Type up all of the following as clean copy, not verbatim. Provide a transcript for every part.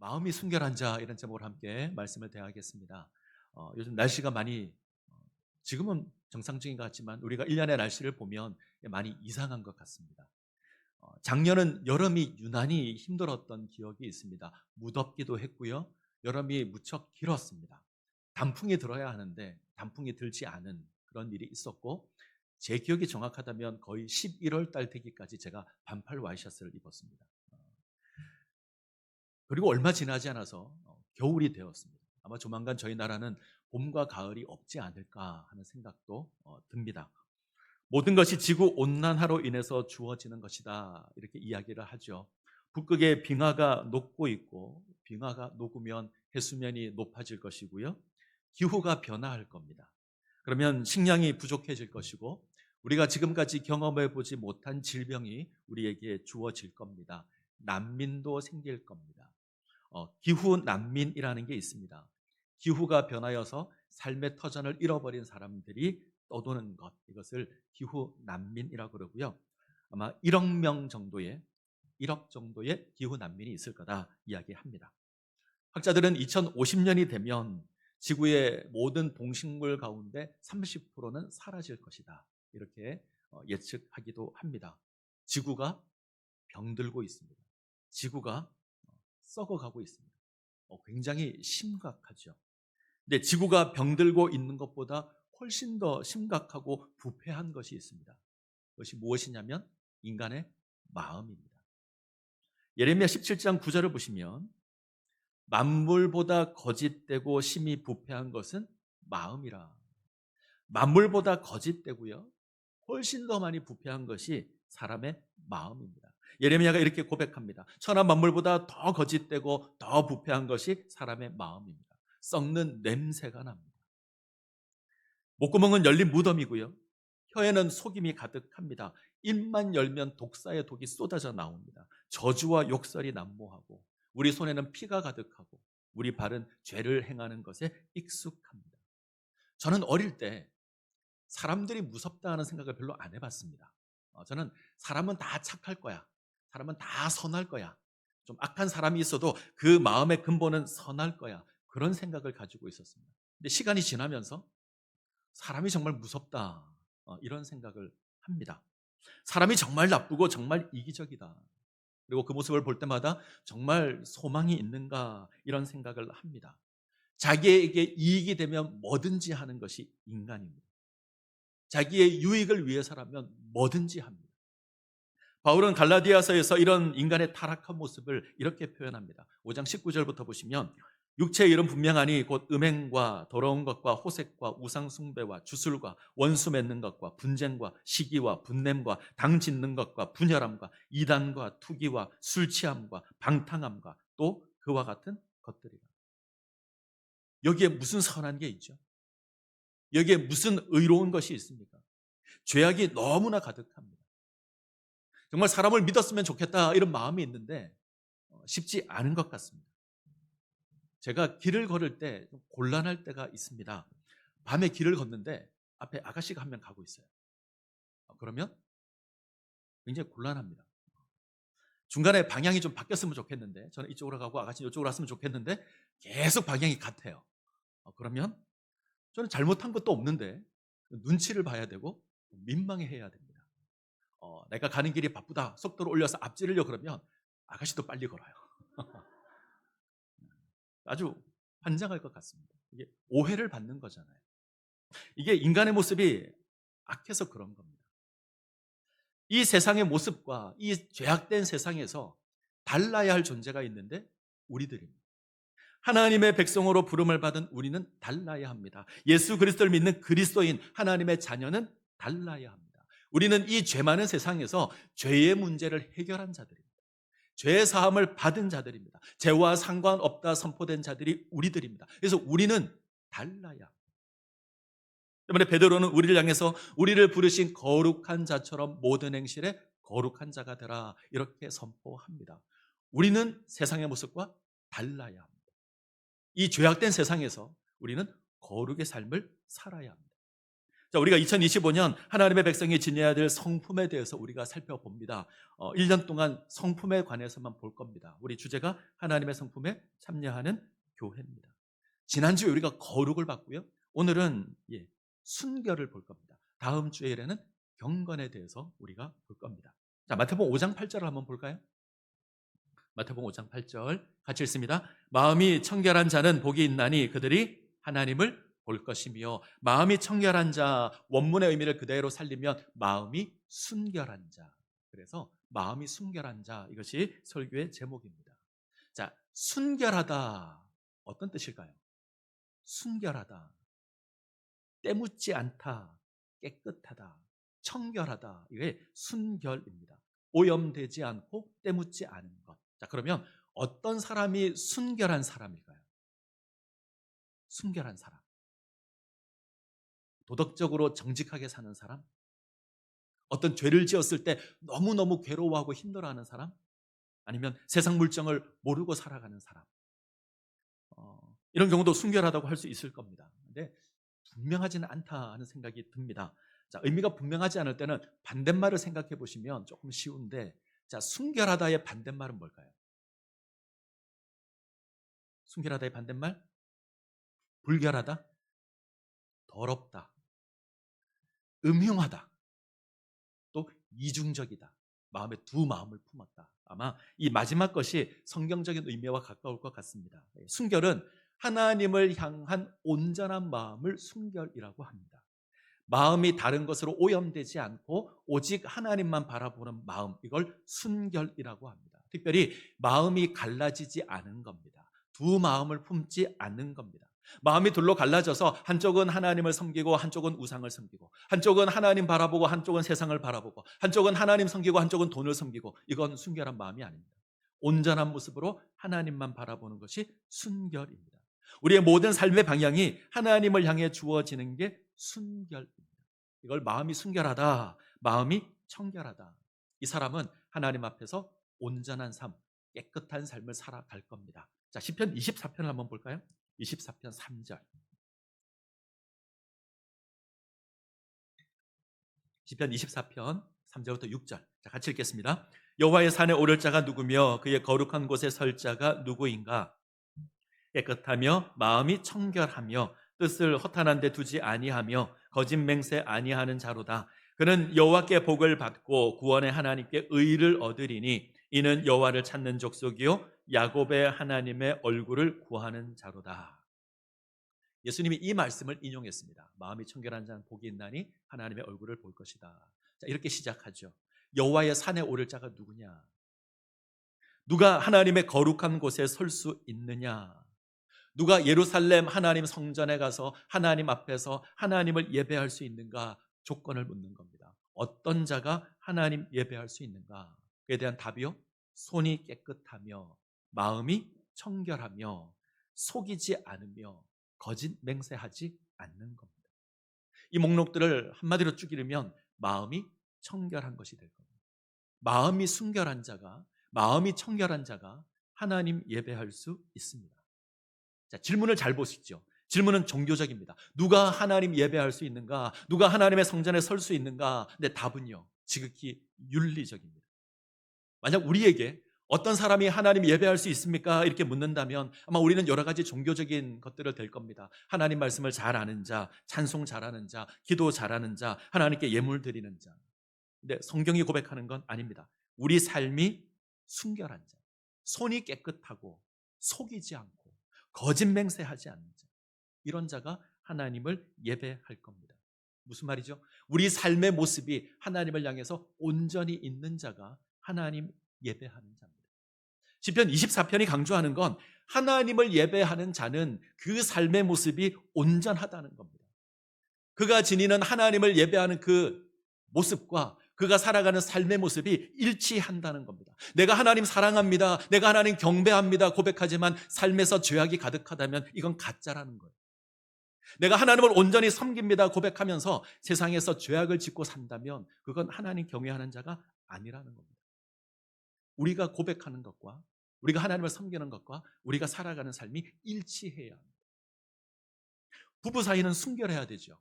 마음이 순결한 자 이런 제목으로 함께 말씀을 대하겠습니다. 요즘 날씨가 많이 지금은 정상적인 것 같지만 우리가 1년의 날씨를 보면 많이 이상한 것 같습니다. 작년은 여름이 유난히 힘들었던 기억이 있습니다. 무덥기도 했고요. 여름이 무척 길었습니다. 단풍이 들어야 하는데 단풍이 들지 않은 그런 일이 있었고 제 기억이 정확하다면 거의 11월 달 되기까지 제가 반팔 와이셔츠를 입었습니다. 그리고 얼마 지나지 않아서 겨울이 되었습니다. 아마 조만간 저희 나라는 봄과 가을이 없지 않을까 하는 생각도 듭니다. 모든 것이 지구 온난화로 인해서 주어지는 것이다 이렇게 이야기를 하죠. 북극의 빙하가 녹고 있고 빙하가 녹으면 해수면이 높아질 것이고요. 기후가 변화할 겁니다. 그러면 식량이 부족해질 것이고 우리가 지금까지 경험해 보지 못한 질병이 우리에게 주어질 겁니다. 난민도 생길 겁니다. 기후 난민이라는 게 있습니다. 기후가 변하여서 삶의 터전을 잃어버린 사람들이 떠도는 것, 이것을 기후 난민이라고 그러고요. 아마 1억 정도의 기후 난민이 있을 거다 이야기합니다. 학자들은 2050년이 되면 지구의 모든 동식물 가운데 30%는 사라질 것이다. 이렇게 예측하기도 합니다. 지구가 병들고 있습니다. 지구가 썩어가고 있습니다. 굉장히 심각하죠. 근데 지구가 병들고 있는 것보다 훨씬 더 심각하고 부패한 것이 있습니다. 그것이 무엇이냐면 인간의 마음입니다. 예레미야 17장 9절을 보시면 만물보다 거짓되고 심히 부패한 것은 마음이라. 만물보다 거짓되고요. 훨씬 더 많이 부패한 것이 사람의 마음입니다. 예레미야가 이렇게 고백합니다. 천하 만물보다 더 거짓되고 더 부패한 것이 사람의 마음입니다. 썩는 냄새가 납니다. 목구멍은 열린 무덤이고요. 혀에는 속임이 가득합니다. 입만 열면 독사의 독이 쏟아져 나옵니다. 저주와 욕설이 난무하고 우리 손에는 피가 가득하고 우리 발은 죄를 행하는 것에 익숙합니다. 저는 어릴 때 사람들이 무섭다 하는 생각을 별로 안 해봤습니다. 저는 사람은 다 착할 거야. 사람은 다 선할 거야. 좀 악한 사람이 있어도 그 마음의 근본은 선할 거야. 그런 생각을 가지고 있었습니다. 근데 시간이 지나면서 사람이 정말 무섭다. 이런 생각을 합니다. 사람이 정말 나쁘고 정말 이기적이다. 그리고 그 모습을 볼 때마다 정말 소망이 있는가 이런 생각을 합니다. 자기에게 이익이 되면 뭐든지 하는 것이 인간입니다. 자기의 유익을 위해서라면 뭐든지 합니다. 바울은 갈라디아서에서 이런 인간의 타락한 모습을 이렇게 표현합니다. 5장 19절부터 보시면 육체의 일은 분명하니 곧 음행과 더러운 것과 호색과 우상 숭배와 주술과 원수 맺는 것과 분쟁과 시기와 분냄과 당 짓는 것과 분열함과 이단과 투기와 술 취함과 방탕함과 또 그와 같은 것들이라. 여기에 무슨 선한 게 있죠? 여기에 무슨 의로운 것이 있습니까? 죄악이 너무나 가득합니다. 정말 사람을 믿었으면 좋겠다 이런 마음이 있는데 쉽지 않은 것 같습니다. 제가 길을 걸을 때 좀 곤란할 때가 있습니다. 밤에 길을 걷는데 앞에 아가씨가 한 명 가고 있어요. 그러면 굉장히 곤란합니다. 중간에 방향이 좀 바뀌었으면 좋겠는데 저는 이쪽으로 가고 아가씨는 이쪽으로 왔으면 좋겠는데 계속 방향이 같아요. 그러면 저는 잘못한 것도 없는데 눈치를 봐야 되고 민망해해야 됩니다. 내가 가는 길이 바쁘다. 속도를 올려서 앞지르려 그러면 아가씨도 빨리 걸어요. 아주 환장할 것 같습니다. 이게 오해를 받는 거잖아요. 이게 인간의 모습이 악해서 그런 겁니다. 이 세상의 모습과 이 죄악된 세상에서 달라야 할 존재가 있는데 우리들입니다. 하나님의 백성으로 부름을 받은 우리는 달라야 합니다. 예수 그리스도를 믿는 그리스도인 하나님의 자녀는 달라야 합니다. 우리는 이 죄 많은 세상에서 죄의 문제를 해결한 자들입니다. 죄의 사함을 받은 자들입니다. 죄와 상관없다 선포된 자들이 우리들입니다. 그래서 우리는 달라야 합니다. 때문에 베드로는 우리를 향해서 우리를 부르신 거룩한 자처럼 모든 행실에 거룩한 자가 되라 이렇게 선포합니다. 우리는 세상의 모습과 달라야 합니다. 이 죄악된 세상에서 우리는 거룩의 삶을 살아야 합니다. 자, 우리가 2025년 하나님의 백성이 지녀야 될 성품에 대해서 우리가 살펴봅니다. 1년 동안 성품에 관해서만 볼 겁니다. 우리 주제가 하나님의 성품에 참여하는 교회입니다. 지난주에 우리가 거룩을 봤고요. 오늘은 순결을 볼 겁니다. 다음 주일에는 경건에 대해서 우리가 볼 겁니다. 자, 마태복음 5장 8절을 한번 볼까요? 마태복음 5장 8절 같이 읽습니다. 마음이 청결한 자는 복이 있나니 그들이 하나님을 볼 것이며, 마음이 청결한 자, 원문의 의미를 그대로 살리면 마음이 순결한 자. 그래서 마음이 순결한 자, 이것이 설교의 제목입니다. 자, 순결하다 어떤 뜻일까요? 순결하다, 때묻지 않다, 깨끗하다, 청결하다, 이게 순결입니다. 오염되지 않고 때묻지 않은 것. 자, 그러면 어떤 사람이 순결한 사람일까요? 순결한 사람, 도덕적으로 정직하게 사는 사람, 어떤 죄를 지었을 때 너무너무 괴로워하고 힘들어하는 사람, 아니면 세상 물정을 모르고 살아가는 사람, 이런 경우도 순결하다고 할 수 있을 겁니다. 근데 분명하지는 않다 하는 생각이 듭니다. 자, 의미가 분명하지 않을 때는 반대말을 생각해 보시면 조금 쉬운데, 자, 순결하다의 반대말은 뭘까요? 순결하다의 반대말? 불결하다, 더럽다, 음흉하다, 또 이중적이다, 마음에 두 마음을 품었다. 아마 이 마지막 것이 성경적인 의미와 가까울 것 같습니다. 순결은 하나님을 향한 온전한 마음을 순결이라고 합니다. 마음이 다른 것으로 오염되지 않고 오직 하나님만 바라보는 마음, 이걸 순결이라고 합니다. 특별히 마음이 갈라지지 않은 겁니다. 두 마음을 품지 않는 겁니다. 마음이 둘로 갈라져서 한쪽은 하나님을 섬기고 한쪽은 우상을 섬기고, 한쪽은 하나님 바라보고 한쪽은 세상을 바라보고, 한쪽은 하나님 섬기고 한쪽은 돈을 섬기고, 이건 순결한 마음이 아닙니다. 온전한 모습으로 하나님만 바라보는 것이 순결입니다. 우리의 모든 삶의 방향이 하나님을 향해 주어지는 게 순결입니다. 이걸 마음이 순결하다, 마음이 청결하다. 이 사람은 하나님 앞에서 온전한 삶, 깨끗한 삶을 살아갈 겁니다. 자, 시편 24편을 한번 볼까요? 24편 3절. 시편 24편 3절부터 6절. 자, 같이 읽겠습니다. 여호와의 산에 오를 자가 누구며 그의 거룩한 곳에 설 자가 누구인가? 깨끗하며 마음이 청결하며 뜻을 허탄한 데 두지 아니하며 거짓 맹세 아니하는 자로다. 그는 여호와께 복을 받고 구원의 하나님께 의를 얻으리니 이는 여호와를 찾는 족속이요 야곱의 하나님의 얼굴을 구하는 자로다. 예수님이 이 말씀을 인용했습니다. 마음이 청결한 자는 복이 있나니 하나님의 얼굴을 볼 것이다. 자, 이렇게 시작하죠. 여호와의 산에 오를 자가 누구냐? 누가 하나님의 거룩한 곳에 설 수 있느냐? 누가 예루살렘 하나님 성전에 가서 하나님 앞에서 하나님을 예배할 수 있는가? 조건을 묻는 겁니다. 어떤 자가 하나님 예배할 수 있는가? 그에 대한 답이요, 손이 깨끗하며 마음이 청결하며 속이지 않으며 거짓 맹세하지 않는 겁니다. 이 목록들을 한마디로 쭉 읽으면 마음이 청결한 것이 될 겁니다. 마음이 순결한 자가, 마음이 청결한 자가 하나님 예배할 수 있습니다. 자, 질문을 잘 보시죠. 질문은 종교적입니다. 누가 하나님 예배할 수 있는가? 누가 하나님의 성전에 설 수 있는가? 근데 답은요, 지극히 윤리적입니다. 만약 우리에게 어떤 사람이 하나님 예배할 수 있습니까? 이렇게 묻는다면 아마 우리는 여러 가지 종교적인 것들을 댈 겁니다. 하나님 말씀을 잘 아는 자, 찬송 잘하는 자, 기도 잘하는 자, 하나님께 예물 드리는 자. 근데 성경이 고백하는 건 아닙니다. 우리 삶이 순결한 자, 손이 깨끗하고 속이지 않고 거짓 맹세하지 않는 자, 이런 자가 하나님을 예배할 겁니다. 무슨 말이죠? 우리 삶의 모습이 하나님을 향해서 온전히 있는 자가 하나님 예배하는 자입니다. 시편 24편이 강조하는 건 하나님을 예배하는 자는 그 삶의 모습이 온전하다는 겁니다. 그가 지니는 하나님을 예배하는 그 모습과 그가 살아가는 삶의 모습이 일치한다는 겁니다. 내가 하나님 사랑합니다, 내가 하나님 경배합니다 고백하지만 삶에서 죄악이 가득하다면 이건 가짜라는 거예요. 내가 하나님을 온전히 섬깁니다 고백하면서 세상에서 죄악을 짓고 산다면 그건 하나님 경외하는 자가 아니라는 겁니다. 우리가 고백하는 것과 우리가 하나님을 섬기는 것과 우리가 살아가는 삶이 일치해야 합니다. 부부 사이는 순결해야 되죠.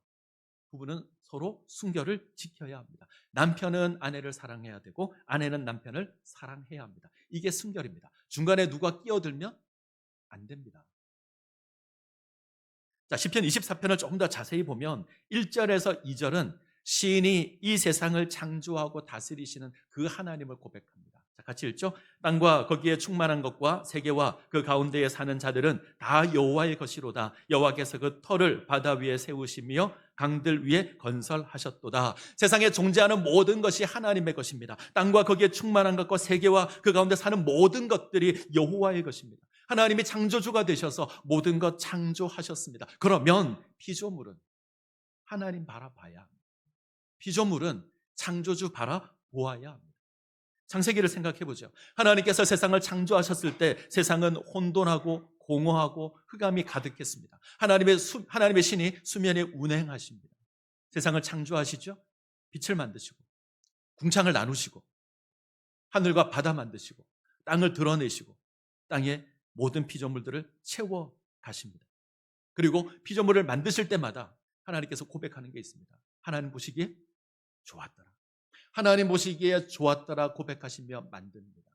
부부는 서로 순결을 지켜야 합니다. 남편은 아내를 사랑해야 되고 아내는 남편을 사랑해야 합니다. 이게 순결입니다. 중간에 누가 끼어들면 안 됩니다. 자, 시편 24편을 조금 더 자세히 보면 1절에서 2절은 시인이 이 세상을 창조하고 다스리시는 그 하나님을 고백합니다. 자, 같이 읽죠. 땅과 거기에 충만한 것과 세계와 그 가운데에 사는 자들은 다 여호와의 것이로다. 여호와께서 그 터를 바다 위에 세우시며 강들 위에 건설하셨도다. 세상에 존재하는 모든 것이 하나님의 것입니다. 땅과 거기에 충만한 것과 세계와 그 가운데 사는 모든 것들이 여호와의 것입니다. 하나님이 창조주가 되셔서 모든 것 창조하셨습니다. 그러면 피조물은 하나님 바라봐야 합니다. 피조물은 창조주 바라보아야 합니다. 창세기를 생각해 보죠. 하나님께서 세상을 창조하셨을 때 세상은 혼돈하고 공허하고 흑암이 가득했습니다. 하나님의 신이 수면에 운행하십니다. 세상을 창조하시죠. 빛을 만드시고 궁창을 나누시고 하늘과 바다 만드시고 땅을 드러내시고 땅에 모든 피조물들을 채워 가십니다. 그리고 피조물을 만드실 때마다 하나님께서 고백하는 게 있습니다. 하나님 보시기에 좋았더라. 하나님 보시기에 좋았더라 고백하시며 만듭니다.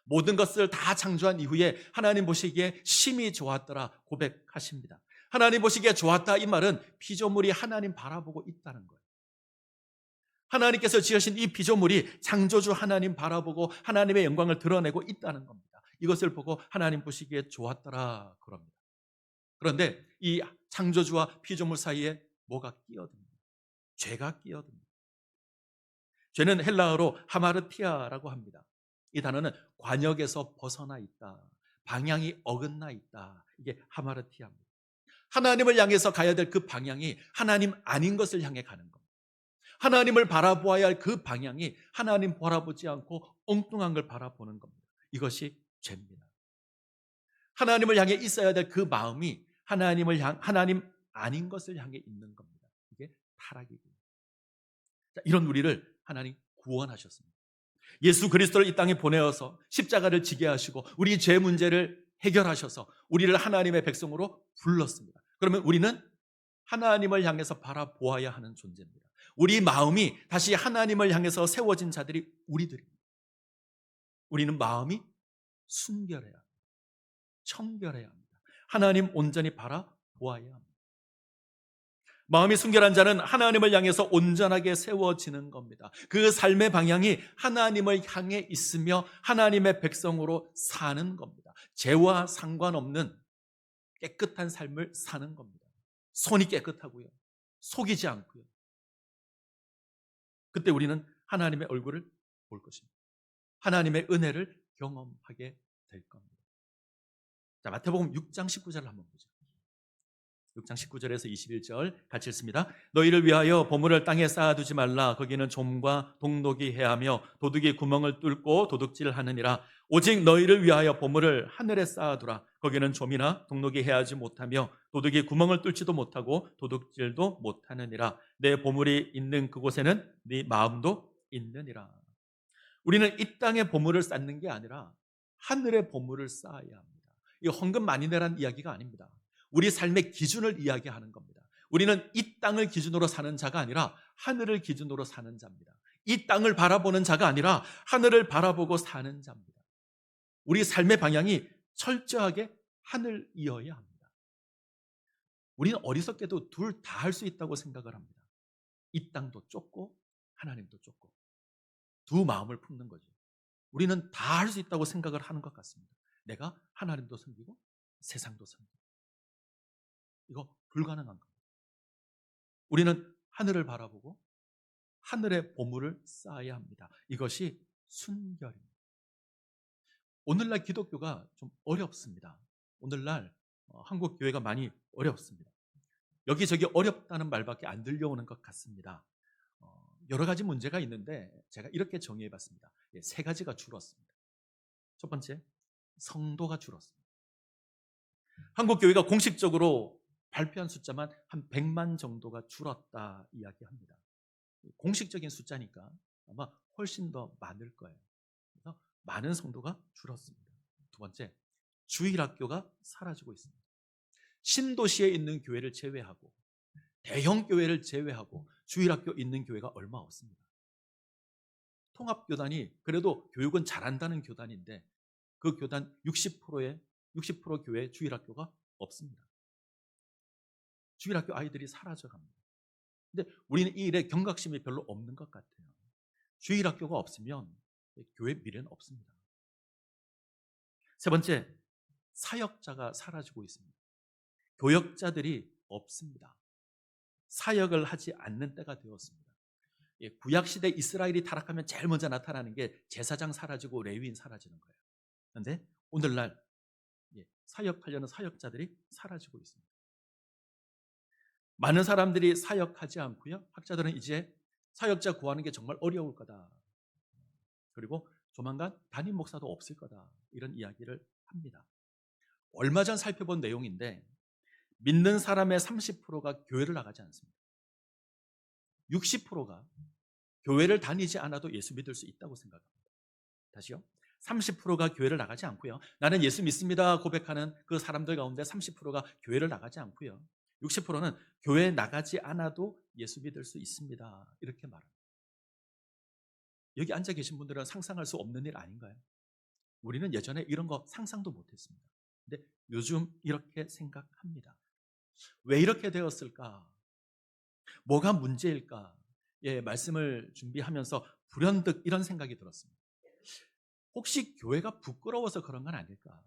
모든 것을 다 창조한 이후에 하나님 보시기에 심히 좋았더라 고백하십니다. 하나님 보시기에 좋았다, 이 말은 피조물이 하나님 바라보고 있다는 거예요. 하나님께서 지으신 이 피조물이 창조주 하나님 바라보고 하나님의 영광을 드러내고 있다는 겁니다. 이것을 보고 하나님 보시기에 좋았더라 그럽니다. 그런데 이 창조주와 피조물 사이에 뭐가 끼어듭니다. 죄가 끼어듭니다. 죄는 헬라어로 하마르티아라고 합니다. 이 단어는 관역에서 벗어나 있다, 방향이 어긋나 있다, 이게 하마르티아입니다. 하나님을 향해서 가야 될 그 방향이 하나님 아닌 것을 향해 가는 겁니다. 하나님을 바라보아야 할 그 방향이 하나님 바라보지 않고 엉뚱한 걸 바라보는 겁니다. 이것이 죄입니다. 하나님을 향해 있어야 될 그 마음이 하나님 아닌 것을 향해 있는 겁니다. 이게 타락이고요. 자, 이런 우리를 하나님 구원하셨습니다. 예수 그리스도를 이 땅에 보내어서 십자가를 지게 하시고 우리 죄 문제를 해결하셔서 우리를 하나님의 백성으로 불렀습니다. 그러면 우리는 하나님을 향해서 바라보아야 하는 존재입니다. 우리 마음이 다시 하나님을 향해서 세워진 자들이 우리들입니다. 우리는 마음이 순결해야 합니다. 청결해야 합니다. 하나님 온전히 바라보아야 합니다. 마음이 순결한 자는 하나님을 향해서 온전하게 세워지는 겁니다. 그 삶의 방향이 하나님을 향해 있으며 하나님의 백성으로 사는 겁니다. 죄와 상관없는 깨끗한 삶을 사는 겁니다. 손이 깨끗하고요, 속이지 않고요. 그때 우리는 하나님의 얼굴을 볼 것입니다. 하나님의 은혜를 경험하게 될 겁니다. 자, 마태복음 6장 19절을 한번 보죠. 6장 19절에서 21절 같이 읽습니다. 너희를 위하여 보물을 땅에 쌓아두지 말라. 거기는 좀과 동독이 해하며 도둑이 구멍을 뚫고 도둑질하느니라. 오직 너희를 위하여 보물을 하늘에 쌓아두라. 거기는 좀이나 동독이 해하지 못하며 도둑이 구멍을 뚫지도 못하고 도둑질도 못하느니라. 내 보물이 있는 그곳에는 네 마음도 있느니라. 우리는 이 땅에 보물을 쌓는 게 아니라 하늘의 보물을 쌓아야 합니다. 이 헌금 많이 내라는 이야기가 아닙니다. 우리 삶의 기준을 이야기하는 겁니다. 우리는 이 땅을 기준으로 사는 자가 아니라 하늘을 기준으로 사는 자입니다. 이 땅을 바라보는 자가 아니라 하늘을 바라보고 사는 자입니다. 우리 삶의 방향이 철저하게 하늘이어야 합니다. 우리는 어리석게도 둘 다 할 수 있다고 생각을 합니다. 이 땅도 쫓고 하나님도 쫓고 두 마음을 품는 거죠. 우리는 다 할 수 있다고 생각을 하는 것 같습니다. 내가 하나님도 섬기고 세상도 섬기고. 이거 불가능한 겁니다. 우리는 하늘을 바라보고 하늘의 보물을 쌓아야 합니다. 이것이 순결입니다. 오늘날 기독교가 좀 어렵습니다. 오늘날 한국 교회가 많이 어렵습니다. 여기저기 어렵다는 말밖에 안 들려오는 것 같습니다. 여러 가지 문제가 있는데 제가 이렇게 정의해 봤습니다. 세 가지가 줄었습니다. 첫 번째, 성도가 줄었습니다. 한국 교회가 공식적으로 발표한 숫자만 한 100만 정도가 줄었다 이야기합니다. 공식적인 숫자니까 아마 훨씬 더 많을 거예요. 그래서 많은 성도가 줄었습니다. 두 번째, 주일학교가 사라지고 있습니다. 신도시에 있는 교회를 제외하고 대형 교회를 제외하고 주일학교 있는 교회가 얼마 없습니다. 통합교단이 그래도 교육은 잘한다는 교단인데 그 교단 60% 교회에 주일학교가 없습니다. 주일학교 아이들이 사라져갑니다. 근데 우리는 이 일에 경각심이 별로 없는 것 같아요. 주일학교가 없으면 교회 미래는 없습니다. 세 번째, 사역자가 사라지고 있습니다. 교역자들이 없습니다. 사역을 하지 않는 때가 되었습니다. 구약시대 이스라엘이 타락하면 제일 먼저 나타나는 게 제사장 사라지고 레위인 사라지는 거예요. 그런데 오늘날 사역하려는 사역자들이 사라지고 있습니다. 많은 사람들이 사역하지 않고요. 학자들은 이제 사역자 구하는 게 정말 어려울 거다. 그리고 조만간 담임 목사도 없을 거다. 이런 이야기를 합니다. 얼마 전 살펴본 내용인데 믿는 사람의 30%가 교회를 나가지 않습니다. 60%가 교회를 다니지 않아도 예수 믿을 수 있다고 생각합니다. 다시요. 30%가 교회를 나가지 않고요. 나는 예수 믿습니다 고백하는 그 사람들 가운데 30%가 교회를 나가지 않고요. 60%는 교회에 나가지 않아도 예수 믿을 수 있습니다. 이렇게 말합니다. 여기 앉아 계신 분들은 상상할 수 없는 일 아닌가요? 우리는 예전에 이런 거 상상도 못했습니다. 근데 요즘 이렇게 생각합니다. 왜 이렇게 되었을까? 뭐가 문제일까? 말씀을 준비하면서 불현듯 이런 생각이 들었습니다. 혹시 교회가 부끄러워서 그런 건 아닐까?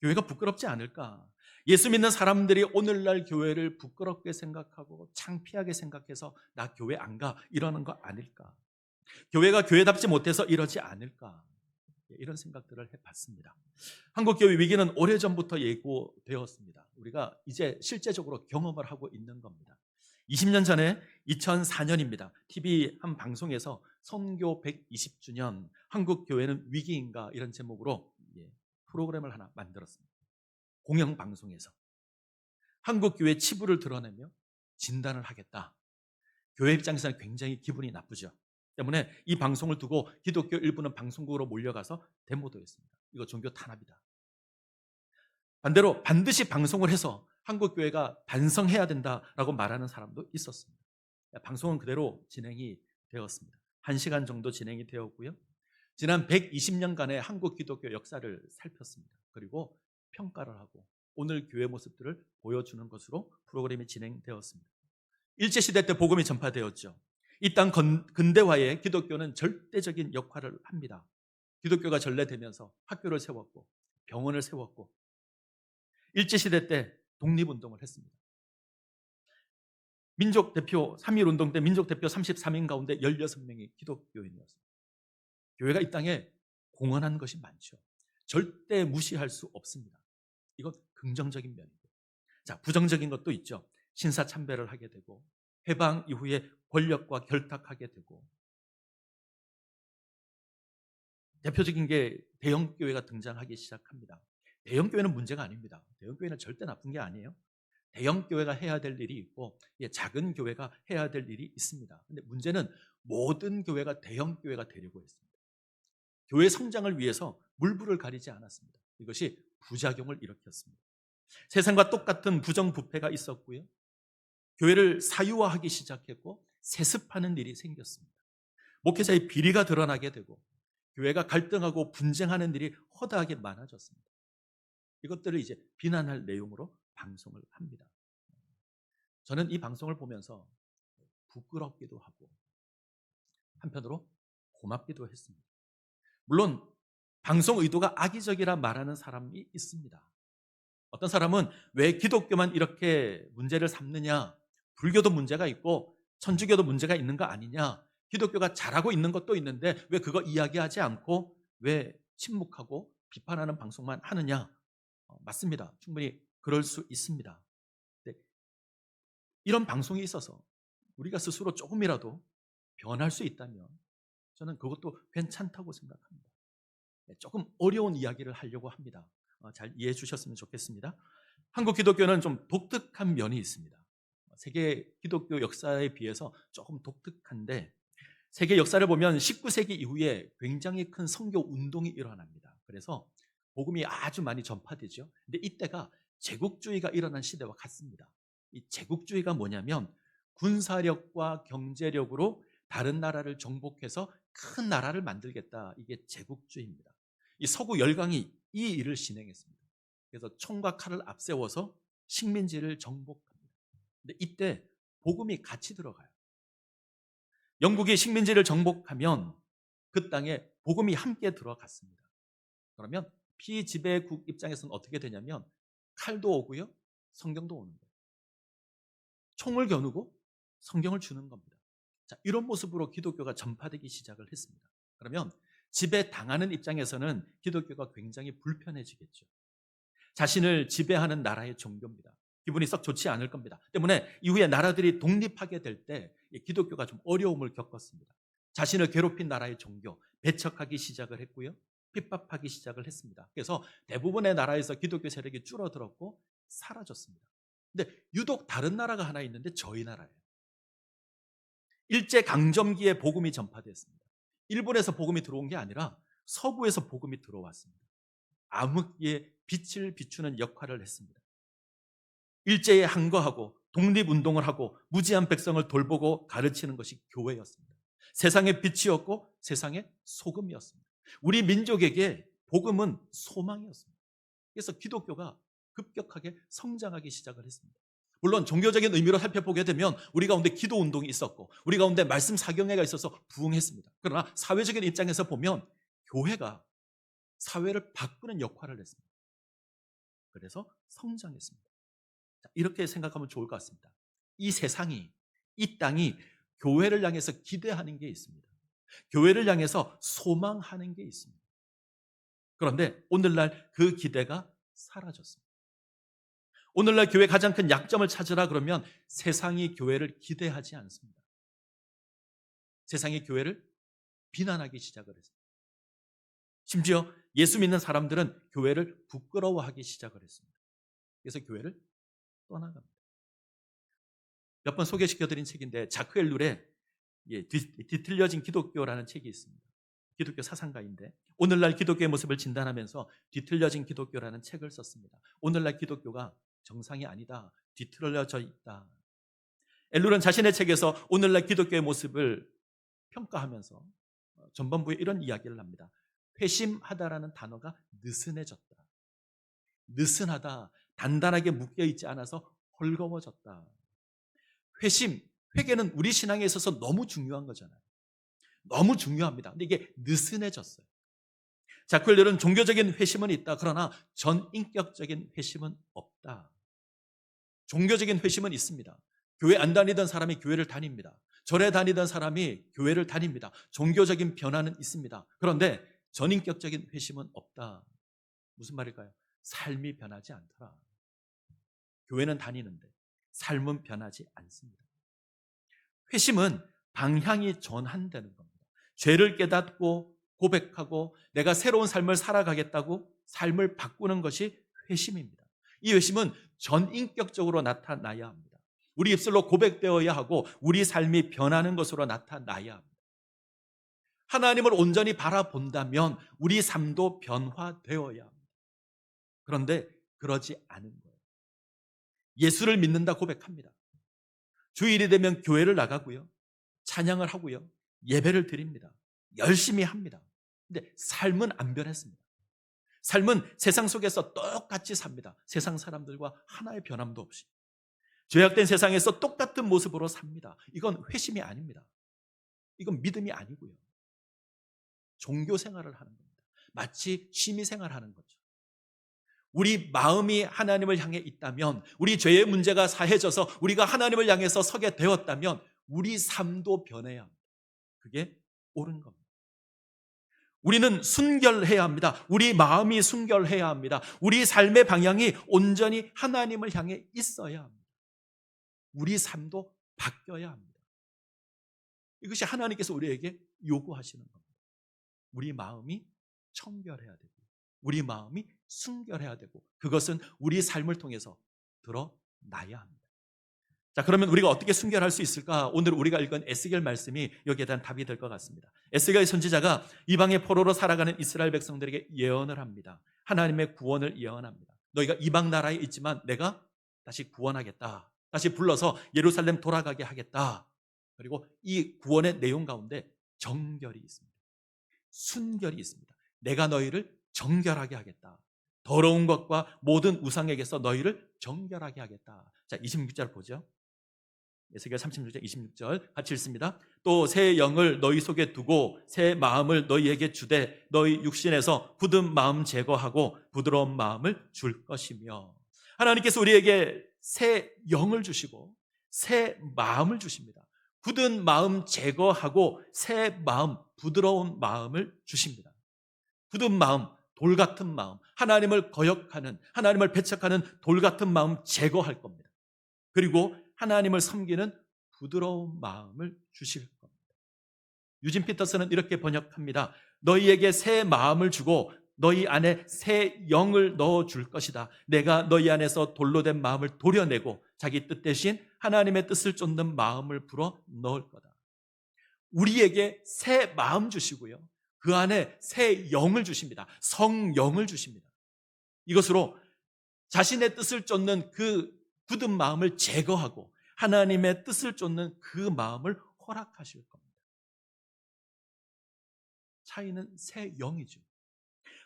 교회가 부끄럽지 않을까? 예수 믿는 사람들이 오늘날 교회를 부끄럽게 생각하고 창피하게 생각해서 나 교회 안 가 이러는 거 아닐까? 교회가 교회답지 못해서 이러지 않을까? 이런 생각들을 해봤습니다. 한국교회 위기는 오래전부터 예고되었습니다. 우리가 이제 실제적으로 경험을 하고 있는 겁니다. 20년 전에 2004년입니다. TV 한 방송에서 선교 120주년 한국교회는 위기인가 이런 제목으로 프로그램을 하나 만들었습니다. 공영방송에서 한국교회 치부를 드러내며 진단을 하겠다. 교회 입장에서는 굉장히 기분이 나쁘죠. 때문에 이 방송을 두고 기독교 일부는 방송국으로 몰려가서 데모도 했습니다. 이거 종교 탄압이다. 반대로 반드시 방송을 해서 한국교회가 반성해야 된다라고 말하는 사람도 있었습니다. 방송은 그대로 진행이 되었습니다. 1시간 정도 진행이 되었고요. 지난 120년간의 한국 기독교 역사를 살폈습니다. 그리고 평가를 하고 오늘 교회 모습들을 보여주는 것으로 프로그램이 진행되었습니다. 일제시대 때 복음이 전파되었죠. 이 땅 근대화에 기독교는 절대적인 역할을 합니다. 기독교가 전래되면서 학교를 세웠고 병원을 세웠고 일제시대 때 독립운동을 했습니다. 민족대표 3.1운동 때 민족대표 33인 가운데 16명이 기독교인이었습니다. 교회가 이 땅에 공헌한 것이 많죠. 절대 무시할 수 없습니다. 이건 긍정적인 면이고, 자, 부정적인 것도 있죠. 신사참배를 하게 되고 해방 이후에 권력과 결탁하게 되고, 대표적인 게 대형교회가 등장하기 시작합니다. 대형교회는 문제가 아닙니다. 대형교회는 절대 나쁜 게 아니에요. 대형교회가 해야 될 일이 있고 작은 교회가 해야 될 일이 있습니다. 근데 문제는 모든 교회가 대형교회가 되려고 했습니다. 교회 성장을 위해서 물불을 가리지 않았습니다. 이것이 부작용을 일으켰습니다. 세상과 똑같은 부정부패가 있었고요. 교회를 사유화하기 시작했고 세습하는 일이 생겼습니다. 목회자의 비리가 드러나게 되고 교회가 갈등하고 분쟁하는 일이 허다하게 많아졌습니다. 이것들을 이제 비난할 내용으로 방송을 합니다. 저는 이 방송을 보면서 부끄럽기도 하고 한편으로 고맙기도 했습니다. 물론 방송 의도가 악의적이라 말하는 사람이 있습니다. 어떤 사람은 왜 기독교만 이렇게 문제를 삼느냐, 불교도 문제가 있고 천주교도 문제가 있는 거 아니냐, 기독교가 잘하고 있는 것도 있는데 왜 그거 이야기하지 않고 왜 침묵하고 비판하는 방송만 하느냐. 맞습니다. 충분히 그럴 수 있습니다. 이런 방송이 있어서 우리가 스스로 조금이라도 변할 수 있다면 저는 그것도 괜찮다고 생각합니다. 조금 어려운 이야기를 하려고 합니다. 잘 이해해 주셨으면 좋겠습니다. 한국 기독교는 좀 독특한 면이 있습니다. 세계 기독교 역사에 비해서 조금 독특한데, 세계 역사를 보면 19세기 이후에 굉장히 큰 선교 운동이 일어납니다. 그래서 복음이 아주 많이 전파되죠. 근데 이때가 제국주의가 일어난 시대와 같습니다. 이 제국주의가 뭐냐면 군사력과 경제력으로 다른 나라를 정복해서 큰 나라를 만들겠다. 이게 제국주의입니다. 이 서구 열강이 이 일을 진행했습니다. 그래서 총과 칼을 앞세워서 식민지를 정복합니다. 근데 이때 복음이 같이 들어가요. 영국이 식민지를 정복하면 그 땅에 복음이 함께 들어갔습니다. 그러면 피지배국 입장에서는 어떻게 되냐면 칼도 오고요, 성경도 오는 거예요. 총을 겨누고 성경을 주는 겁니다. 자, 이런 모습으로 기독교가 전파되기 시작을 했습니다. 그러면 지배당하는 입장에서는 기독교가 굉장히 불편해지겠죠. 자신을 지배하는 나라의 종교입니다. 기분이 썩 좋지 않을 겁니다. 때문에 이후에 나라들이 독립하게 될 때 기독교가 좀 어려움을 겪었습니다. 자신을 괴롭힌 나라의 종교, 배척하기 시작을 했고요, 핍박하기 시작을 했습니다. 그래서 대부분의 나라에서 기독교 세력이 줄어들었고 사라졌습니다. 근데 유독 다른 나라가 하나 있는데 저희 나라예요. 일제 강점기에 복음이 전파됐습니다. 일본에서 복음이 들어온 게 아니라 서구에서 복음이 들어왔습니다. 암흑기에 빛을 비추는 역할을 했습니다. 일제에 항거하고 독립운동을 하고 무지한 백성을 돌보고 가르치는 것이 교회였습니다. 세상의 빛이었고 세상의 소금이었습니다. 우리 민족에게 복음은 소망이었습니다. 그래서 기독교가 급격하게 성장하기 시작을 했습니다. 물론 종교적인 의미로 살펴보게 되면 우리 가운데 기도운동이 있었고 우리 가운데 말씀 사경회가 있어서 부흥했습니다. 그러나 사회적인 입장에서 보면 교회가 사회를 바꾸는 역할을 했습니다. 그래서 성장했습니다. 자, 이렇게 생각하면 좋을 것 같습니다. 이 세상이, 이 땅이 교회를 향해서 기대하는 게 있습니다. 교회를 향해서 소망하는 게 있습니다. 그런데 오늘날 그 기대가 사라졌습니다. 오늘날 교회 가장 큰 약점을 찾으라 그러면 세상이 교회를 기대하지 않습니다. 세상이 교회를 비난하기 시작을 했습니다. 심지어 예수 믿는 사람들은 교회를 부끄러워하기 시작을 했습니다. 그래서 교회를 떠나갑니다. 몇 번 소개시켜드린 책인데 자크 엘룰의 뒤틀려진 기독교라는 책이 있습니다. 기독교 사상가인데 오늘날 기독교의 모습을 진단하면서 뒤틀려진 기독교라는 책을 썼습니다. 오늘날 기독교가 정상이 아니다, 뒤틀려져 있다. 엘룰은 자신의 책에서 오늘날 기독교의 모습을 평가하면서 전반부에 이런 이야기를 합니다. 회심하다라는 단어가 느슨해졌다. 느슨하다, 단단하게 묶여있지 않아서 헐거워졌다. 회개는 우리 신앙에 있어서 너무 중요한 거잖아요. 너무 중요합니다. 근데 이게 느슨해졌어요. 자크 엘룰은 종교적인 회심은 있다. 그러나 전인격적인 회심은 없다. 종교적인 회심은 있습니다. 교회 안 다니던 사람이 교회를 다닙니다. 절에 다니던 사람이 교회를 다닙니다. 종교적인 변화는 있습니다. 그런데 전인격적인 회심은 없다. 무슨 말일까요? 삶이 변하지 않더라. 교회는 다니는데 삶은 변하지 않습니다. 회심은 방향이 전환되는 겁니다. 죄를 깨닫고 고백하고 내가 새로운 삶을 살아가겠다고 삶을 바꾸는 것이 회심입니다. 이 회심은 전인격적으로 나타나야 합니다. 우리 입술로 고백되어야 하고 우리 삶이 변하는 것으로 나타나야 합니다. 하나님을 온전히 바라본다면 우리 삶도 변화되어야 합니다. 그런데 그러지 않은 거예요. 예수를 믿는다 고백합니다. 주일이 되면 교회를 나가고요, 찬양을 하고요, 예배를 드립니다. 열심히 합니다. 근데 삶은 안 변했습니다. 삶은 세상 속에서 똑같이 삽니다. 세상 사람들과 하나의 변함도 없이. 죄악된 세상에서 똑같은 모습으로 삽니다. 이건 회심이 아닙니다. 이건 믿음이 아니고요, 종교 생활을 하는 겁니다. 마치 취미 생활하는 거죠. 우리 마음이 하나님을 향해 있다면, 우리 죄의 문제가 사해져서 우리가 하나님을 향해서 서게 되었다면 우리 삶도 변해야 합니다. 그게 옳은 겁니다. 우리는 순결해야 합니다. 우리 마음이 순결해야 합니다. 우리 삶의 방향이 온전히 하나님을 향해 있어야 합니다. 우리 삶도 바뀌어야 합니다. 이것이 하나님께서 우리에게 요구하시는 겁니다. 우리 마음이 청결해야 되고 우리 마음이 순결해야 되고 그것은 우리 삶을 통해서 드러나야 합니다. 자, 그러면 우리가 어떻게 순결할 수 있을까? 오늘 우리가 읽은 에스겔 말씀이 여기에 대한 답이 될 것 같습니다. 에스겔 선지자가 이방의 포로로 살아가는 이스라엘 백성들에게 예언을 합니다. 하나님의 구원을 예언합니다. 너희가 이방 나라에 있지만 내가 다시 구원하겠다. 다시 불러서 예루살렘 돌아가게 하겠다. 그리고 이 구원의 내용 가운데 정결이 있습니다. 순결이 있습니다. 내가 너희를 정결하게 하겠다. 더러운 것과 모든 우상에게서 너희를 정결하게 하겠다. 자, 26절 보죠. 에스겔 36장 26절 같이 읽습니다. 또 새 영을 너희 속에 두고 새 마음을 너희에게 주되 너희 육신에서 굳은 마음 제거하고 부드러운 마음을 줄 것이며, 하나님께서 우리에게 새 영을 주시고 새 마음을 주십니다. 굳은 마음 제거하고 새 마음, 부드러운 마음을 주십니다. 굳은 마음, 돌 같은 마음, 하나님을 거역하는, 하나님을 배척하는 돌 같은 마음 제거할 겁니다. 그리고 하나님을 섬기는 부드러운 마음을 주실 겁니다. 유진 피터스는 이렇게 번역합니다. 너희에게 새 마음을 주고 너희 안에 새 영을 넣어줄 것이다. 내가 너희 안에서 돌로 된 마음을 도려내고 자기 뜻 대신 하나님의 뜻을 쫓는 마음을 불어 넣을 거다. 우리에게 새 마음 주시고요, 그 안에 새 영을 주십니다. 성령을 주십니다. 이것으로 자신의 뜻을 쫓는 그 굳은 마음을 제거하고 하나님의 뜻을 쫓는 그 마음을 허락하실 겁니다. 차이는 새 영이죠.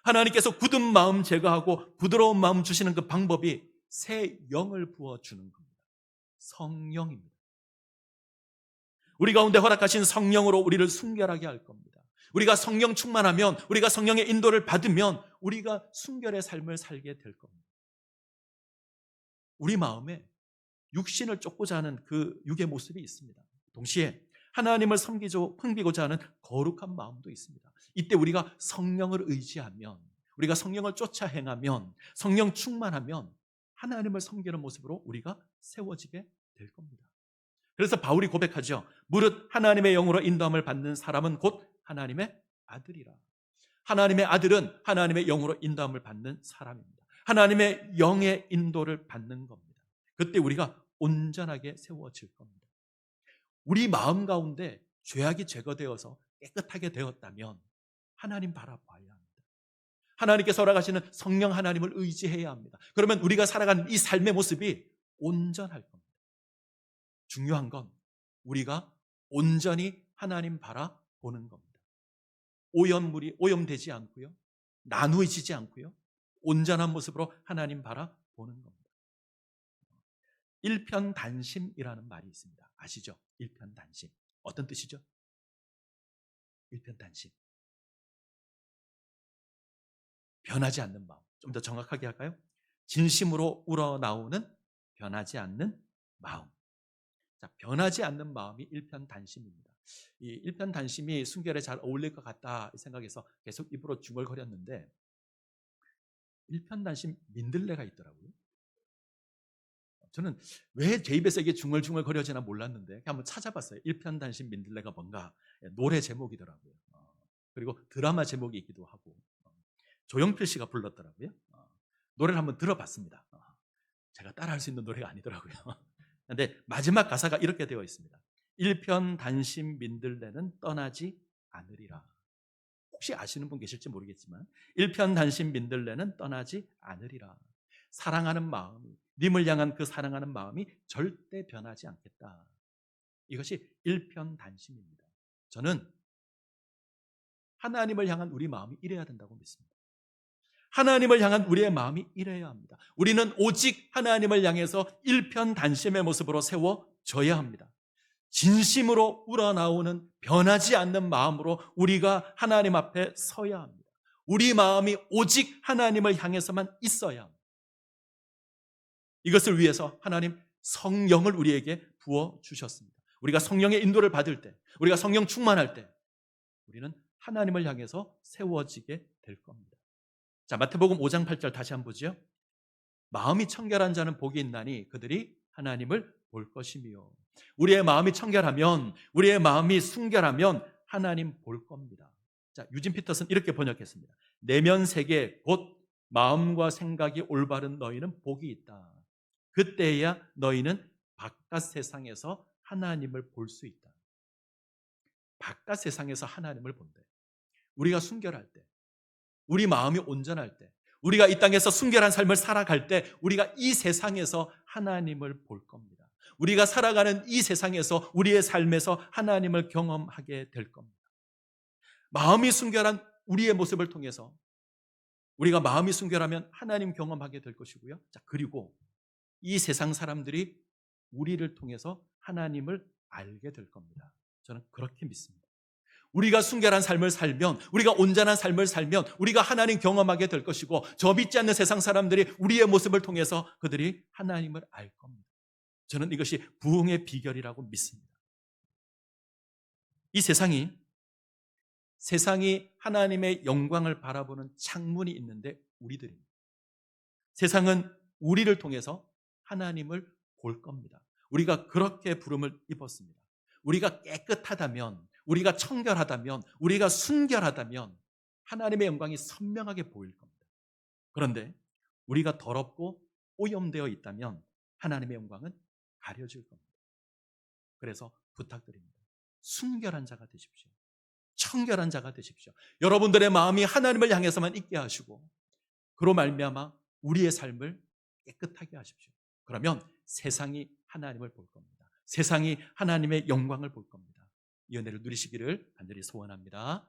하나님께서 굳은 마음 제거하고 부드러운 마음 주시는 그 방법이 새 영을 부어주는 겁니다. 성령입니다. 우리 가운데 허락하신 성령으로 우리를 순결하게 할 겁니다. 우리가 성령 충만하면, 우리가 성령의 인도를 받으면 우리가 순결의 삶을 살게 될 겁니다. 우리 마음에 육신을 쫓고자 하는 그 육의 모습이 있습니다. 동시에 하나님을 섬기고자 하는 거룩한 마음도 있습니다. 이때 우리가 성령을 의지하면, 우리가 성령을 쫓아 행하면, 성령 충만하면 하나님을 섬기는 모습으로 우리가 세워지게 될 겁니다. 그래서 바울이 고백하죠. 무릇 하나님의 영으로 인도함을 받는 사람은 곧 하나님의 아들이라. 하나님의 아들은 하나님의 영으로 인도함을 받는 사람입니다. 하나님의 영의 인도를 받는 겁니다. 그때 우리가 온전하게 세워질 겁니다. 우리 마음 가운데 죄악이 제거되어서 깨끗하게 되었다면 하나님 바라봐야 합니다. 하나님께서 허락하시는 성령 하나님을 의지해야 합니다. 그러면 우리가 살아가는 이 삶의 모습이 온전할 겁니다. 중요한 건 우리가 온전히 하나님 바라보는 겁니다. 오염되지 않고요, 나누어지지 않고요, 온전한 모습으로 하나님 바라보는 겁니다. 일편단심이라는 말이 있습니다. 아시죠? 일편단심. 어떤 뜻이죠? 일편단심. 변하지 않는 마음. 좀 더 정확하게 할까요? 진심으로 우러나오는 변하지 않는 마음. 자, 변하지 않는 마음이 일편단심입니다. 이 일편단심이 순결에 잘 어울릴 것 같다 생각해서 계속 입으로 중얼거렸는데, 일편단심 민들레가 있더라고요. 저는 왜 제 입에서 이게 중얼중얼거려지나 몰랐는데 한번 찾아봤어요. 일편단심 민들레가 뭔가. 노래 제목이더라고요. 그리고 드라마 제목이기도 하고, 조용필 씨가 불렀더라고요. 노래를 한번 들어봤습니다. 제가 따라할 수 있는 노래가 아니더라고요. 그런데 마지막 가사가 이렇게 되어 있습니다. 일편단심 민들레는 떠나지 않으리라. 혹시 아시는 분 계실지 모르겠지만 일편단심 민들레는 떠나지 않으리라. 사랑하는 마음이, 님을 향한 그 사랑하는 마음이 절대 변하지 않겠다. 이것이 일편단심입니다. 저는 하나님을 향한 우리 마음이 이래야 된다고 믿습니다. 하나님을 향한 우리의 마음이 이래야 합니다. 우리는 오직 하나님을 향해서 일편단심의 모습으로 세워져야 합니다. 진심으로 우러나오는 변하지 않는 마음으로 우리가 하나님 앞에 서야 합니다. 우리 마음이 오직 하나님을 향해서만 있어야 합니다. 이것을 위해서 하나님 성령을 우리에게 부어주셨습니다. 우리가 성령의 인도를 받을 때, 우리가 성령 충만할 때 우리는 하나님을 향해서 세워지게 될 겁니다. 자, 마태복음 5장 8절 다시 한번 보죠. 마음이 청결한 자는 복이 있나니 그들이 하나님을 볼 것이며. 우리의 마음이 청결하면, 우리의 마음이 순결하면 하나님 볼 겁니다. 자, 유진 피터슨 이렇게 번역했습니다. 내면 세계 곧 마음과 생각이 올바른 너희는 복이 있다. 그때야 너희는 바깥 세상에서 하나님을 볼 수 있다. 바깥 세상에서 하나님을 본대. 우리가 순결할 때, 우리 마음이 온전할 때, 우리가 이 땅에서 순결한 삶을 살아갈 때 우리가 이 세상에서 하나님을 볼 겁니다. 우리가 살아가는 이 세상에서 우리의 삶에서 하나님을 경험하게 될 겁니다. 마음이 순결한 우리의 모습을 통해서 우리가 마음이 순결하면 하나님 경험하게 될 것이고요. 자, 그리고 이 세상 사람들이 우리를 통해서 하나님을 알게 될 겁니다. 저는 그렇게 믿습니다. 우리가 순결한 삶을 살면, 우리가 온전한 삶을 살면 우리가 하나님 경험하게 될 것이고, 저 믿지 않는 세상 사람들이 우리의 모습을 통해서 그들이 하나님을 알 겁니다. 저는 이것이 부흥의 비결이라고 믿습니다. 이 세상이 하나님의 영광을 바라보는 창문이 있는데 우리들입니다. 세상은 우리를 통해서 하나님을 볼 겁니다. 우리가 그렇게 부름을 입었습니다. 우리가 깨끗하다면, 우리가 청결하다면, 우리가 순결하다면 하나님의 영광이 선명하게 보일 겁니다. 그런데 우리가 더럽고 오염되어 있다면 하나님의 영광은 가려질 겁니다. 그래서 부탁드립니다. 순결한 자가 되십시오. 청결한 자가 되십시오. 여러분들의 마음이 하나님을 향해서만 있게 하시고, 그로 말미암아 우리의 삶을 깨끗하게 하십시오. 그러면 세상이 하나님을 볼 겁니다. 세상이 하나님의 영광을 볼 겁니다. 이 은혜를 누리시기를 간절히 소원합니다.